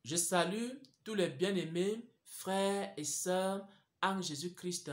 Je salue tous les bien-aimés, frères et sœurs en Jésus-Christ.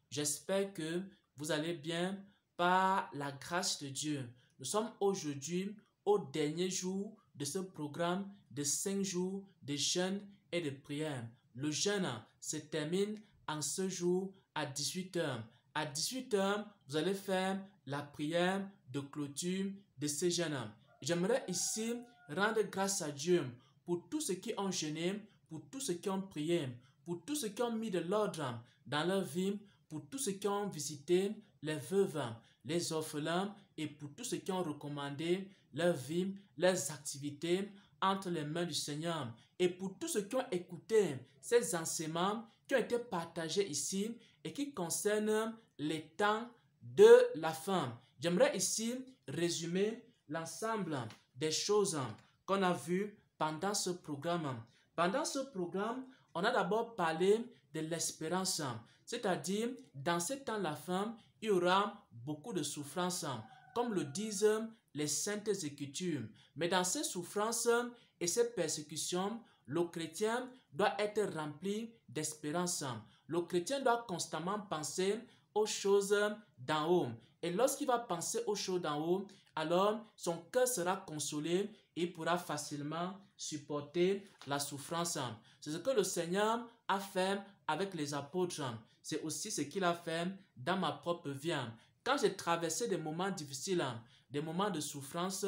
J'espère que vous allez bien par la grâce de Dieu. Nous sommes aujourd'hui au dernier jour de ce programme de 5 jours de jeûne et de prière. Le jeûne se termine en ce jour à 18h. À 18h, vous allez faire la prière de clôture de ce jeûne. J'aimerais ici rendre grâce à Dieu pour tous ceux qui ont jeûné, pour tous ceux qui ont prié, pour tous ceux qui ont mis de l'ordre dans leur vie, pour tous ceux qui ont visité les veuves, les orphelins et pour tous ceux qui ont recommandé leur vie, leurs activités entre les mains du Seigneur. Et pour tous ceux qui ont écouté ces enseignements qui ont été partagés ici et qui concernent les temps de la fin. J'aimerais ici résumer l'ensemble des choses qu'on a vues pendant ce programme. Pendant ce programme, on a d'abord parlé de l'espérance, c'est-à-dire dans ce temps de la fin, il y aura beaucoup de souffrances, comme le disent les saintes écritures. Mais dans ces souffrances et ces persécutions, le chrétien doit être rempli d'espérance. Le chrétien doit constamment penser aux choses d'en haut. Et lorsqu'il va penser aux choses d'en haut, alors son cœur sera consolé et il pourra facilement supporter la souffrance. C'est ce que le Seigneur a fait avec les apôtres. C'est aussi ce qu'il a fait dans ma propre vie. Quand j'ai traversé des moments difficiles, des moments de souffrance,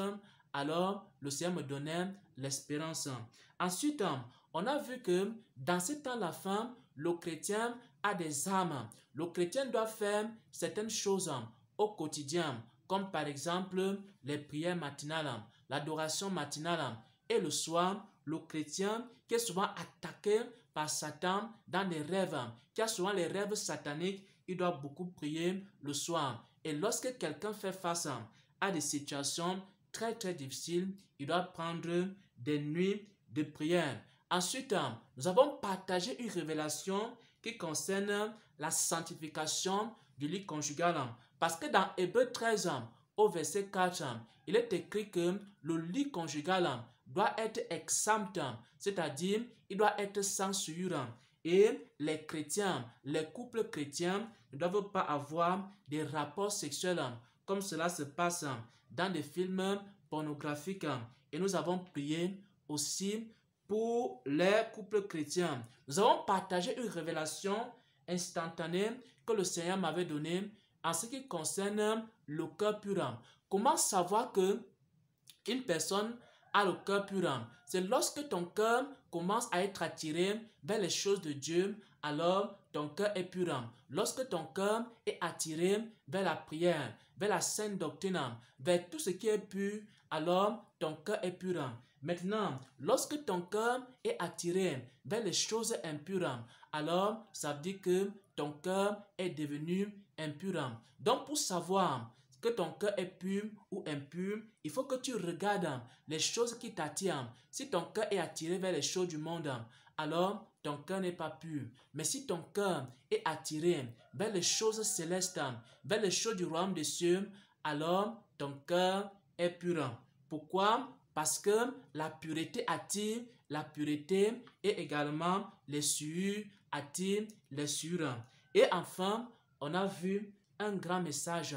alors le Seigneur me donnait l'espérance. Ensuite, on a vu que dans ce temps la fin, le chrétien a des armes. Le chrétien doit faire certaines choses au quotidien, comme par exemple les prières matinales, l'adoration matinale. Et le soir, le chrétien qui est souvent attaqué par Satan dans les rêves, qui a souvent les rêves sataniques, il doit beaucoup prier le soir. Et lorsque quelqu'un fait face à des situations très difficiles, il doit prendre des nuits de prière. Ensuite, nous avons partagé une révélation qui concerne la sanctification du lit conjugal. Parce que dans Hébreux 13, au verset 4, il est écrit que le lit conjugal doit être exempt, c'est-à-dire il doit être sans souillure. Et les chrétiens, les couples chrétiens ne doivent pas avoir des rapports sexuels comme cela se passe dans des films pornographiques. Et nous avons prié aussi pour les couples chrétiens. Nous avons partagé une révélation instantanée que le Seigneur m'avait donnée en ce qui concerne le cœur pur. Comment savoir que une personne a le cœur pur? C'est lorsque ton cœur commence à être attiré vers les choses de Dieu, alors ton cœur est pur. Lorsque ton cœur est attiré vers la prière, vers la sainte doctrine, vers tout ce qui est pur, alors ton cœur est pur. Maintenant, lorsque ton cœur est attiré vers les choses impures, alors ça veut dire que ton cœur est devenu impur. Donc pour savoir que ton cœur est pur ou impur, il faut que tu regardes les choses qui t'attirent. Si ton cœur est attiré vers les choses du monde, alors ton cœur n'est pas pur. Mais si ton cœur est attiré vers les choses célestes, vers les choses du royaume des cieux, alors ton cœur est pur. Pourquoi? Parce que la pureté attire la pureté et également les souillures attirent les souillures. Et enfin, on a vu un grand message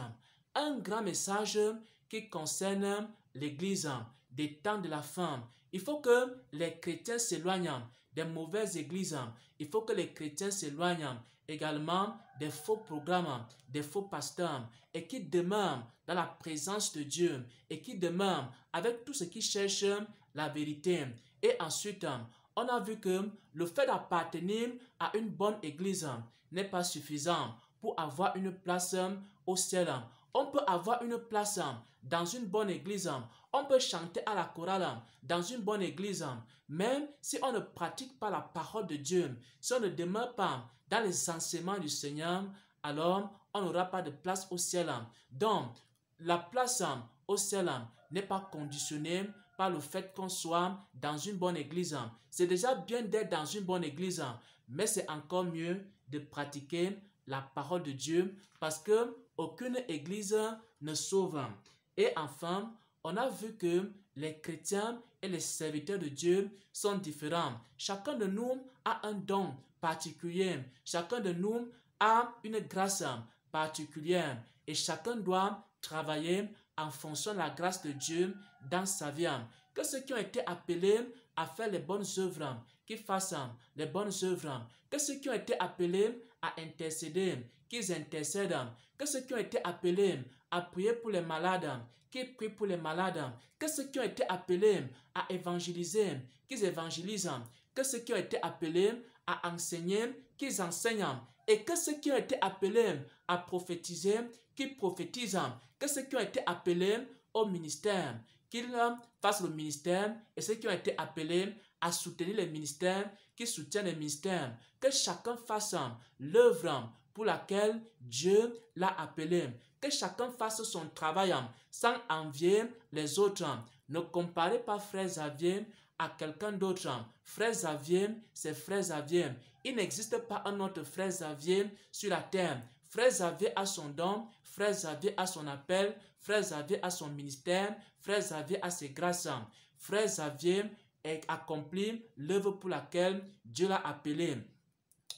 qui concerne l'Église des temps de la fin. Il faut que les chrétiens s'éloignent des mauvaises églises. Il faut que les chrétiens s'éloignent également des faux programmes, des faux pasteurs et qui demeurent dans la présence de Dieu et qui demeurent avec tous ceux qui cherchent la vérité. Et ensuite, on a vu que le fait d'appartenir à une bonne église n'est pas suffisant pour avoir une place au ciel. On peut avoir une place dans une bonne église. On peut chanter à la chorale dans une bonne église. Même si on ne pratique pas la parole de Dieu, si on ne demeure pas dans les enseignements du Seigneur, alors on n'aura pas de place au ciel. Donc, la place au ciel n'est pas conditionnée par le fait qu'on soit dans une bonne église. C'est déjà bien d'être dans une bonne église, mais c'est encore mieux de pratiquer la parole de Dieu parce que aucune église ne sauve. Et enfin, on a vu que les chrétiens et les serviteurs de Dieu sont différents. Chacun de nous a un don particulier. Chacun de nous a une grâce particulière. Et chacun doit travailler en fonction de la grâce de Dieu dans sa vie. Que ceux qui ont été appelés à faire les bonnes œuvres, qu'ils fassent les bonnes œuvres. Que ceux qui ont été appelés à intercéder, qu'ils intercèdent. Que ceux qui ont été appelés à prier pour les malades, qu'ils prient pour les malades. Que ceux qui ont été appelés à évangéliser, qu'ils évangélisent. Que ceux qui ont été appelés à enseigner, qu'ils enseignent. Et que ceux qui ont été appelés à prophétiser, qu'ils prophétisent. Que ceux qui ont été appelés au ministère, qu'ils fassent le ministère. Et ceux qui ont été appelés à soutenir les ministères, qu'ils soutiennent les ministères. Que chacun fasse l'œuvre pour laquelle Dieu l'a appelé. Que chacun fasse son travail sans envier les autres. Ne comparez pas frère Xavier à quelqu'un d'autre. Frère Xavier, c'est frère Xavier. Il n'existe pas un autre frère Xavier sur la terre. Frère Xavier a son don, frère Xavier a son appel, frère Xavier a son ministère, frère Xavier a ses grâces. Frère Xavier accomplit l'œuvre pour laquelle Dieu l'a appelé.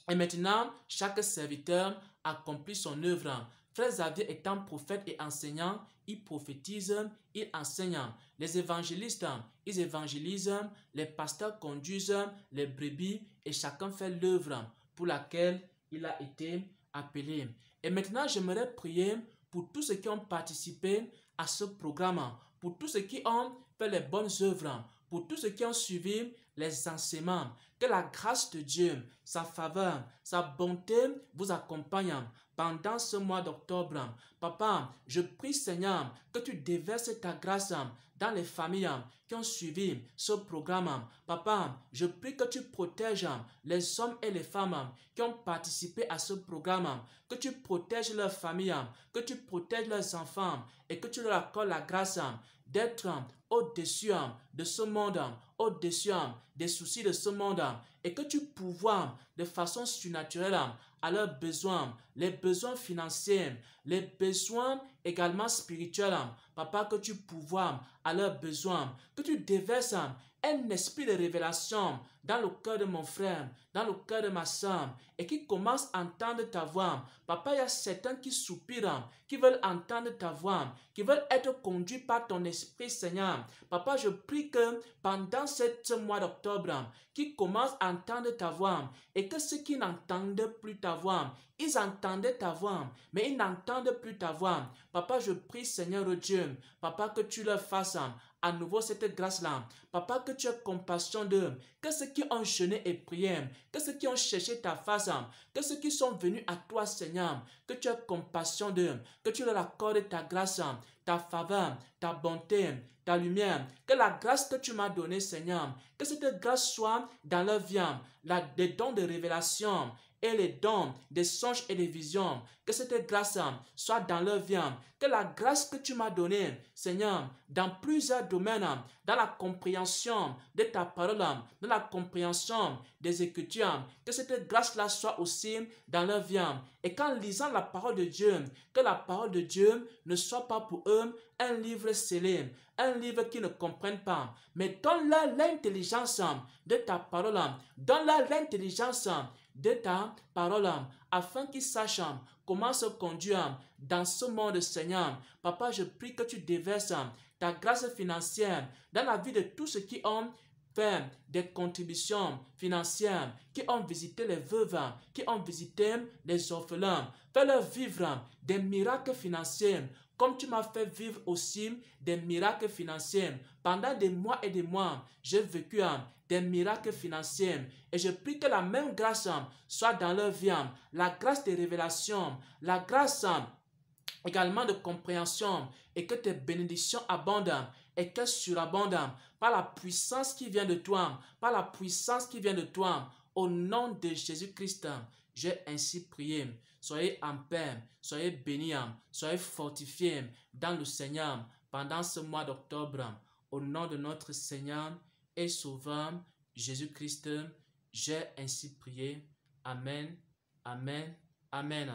Et maintenant, chaque serviteur accomplit son œuvre. Frère Xavier étant prophète et enseignant, il prophétise, il enseigne. Les évangélistes, ils évangélisent. Les pasteurs conduisent les brebis et chacun fait l'œuvre pour laquelle il a été appelé. Et maintenant, j'aimerais prier pour tous ceux qui ont participé à ce programme, pour tous ceux qui ont fait les bonnes œuvres, pour tous ceux qui ont suivi les enseignements. Que la grâce de Dieu, sa faveur, sa bonté vous accompagne pendant ce mois d'octobre. Papa, je prie Seigneur que tu déverses ta grâce dans les familles qui ont suivi ce programme. Papa, je prie que tu protèges les hommes et les femmes qui ont participé à ce programme, que tu protèges leurs familles, que tu protèges leurs enfants et que tu leur accordes la grâce d'être au-dessus de ce monde, au-dessus des soucis de ce monde, et que tu pourvoies de façon surnaturelle à leurs besoins, les besoins financiers, les besoins également spirituels. Papa, que tu pourvoies à leurs besoins, que tu déverses un esprit de révélation dans le cœur de mon frère, dans le cœur de ma soeur, et qui commence à entendre ta voix. Papa, il y a certains qui soupirent, qui veulent entendre ta voix, qui veulent être conduits par ton esprit, Seigneur. Papa, je prie que pendant ce mois d'octobre, qu'ils commencent à entendre ta voix, et que ceux qui n'entendent plus ta voix, ils entendaient ta voix, mais ils n'entendent plus ta voix. Papa, je prie, Seigneur Dieu, Papa, que tu leur fasses à nouveau cette grâce-là. Papa, que tu aies compassion d'eux, que ceux qui ont jeûné et prié, que ceux qui ont cherché ta face, que ceux qui sont venus à toi, Seigneur, que tu aies compassion d'eux, que tu leur accordes ta grâce, ta faveur, ta bonté, ta lumière, que la grâce que tu m'as donnée, Seigneur, que cette grâce soit dans leur vie, des dons de révélation, et les dons des songes et des visions, que cette grâce soit dans leur vie, que la grâce que tu m'as donnée, Seigneur, dans plusieurs domaines, dans la compréhension de ta parole, dans la compréhension des Écritures, que cette grâce-là soit aussi dans leur vie, et qu'en lisant la parole de Dieu, que la parole de Dieu ne soit pas pour eux un livre scellé, un livre qu'ils ne comprennent pas, mais donne-leur l'intelligence de ta parole, donne-leur l'intelligence de ta parole, afin qu'ils sachent comment se conduire dans ce monde, Seigneur. Papa, je prie que tu déverses ta grâce financière dans la vie de tous ceux qui ont fait des contributions financières, qui ont visité les veuves, qui ont visité les orphelins. Fais-leur vivre des miracles financiers, comme tu m'as fait vivre aussi des miracles financiers. Pendant des mois et des mois, j'ai vécu des miracles financiers. Et je prie que la même grâce soit dans leur vie. La grâce de révélation, la grâce également de compréhension, et que tes bénédictions abondent et qu'elles surabondent par la puissance qui vient de toi, par la puissance qui vient de toi. Au nom de Jésus-Christ, j'ai ainsi prié. Soyez en paix, soyez bénis, soyez fortifiés dans le Seigneur pendant ce mois d'octobre. Au nom de notre Seigneur et Sauveur Jésus-Christ, j'ai ainsi prié. Amen, amen, amen.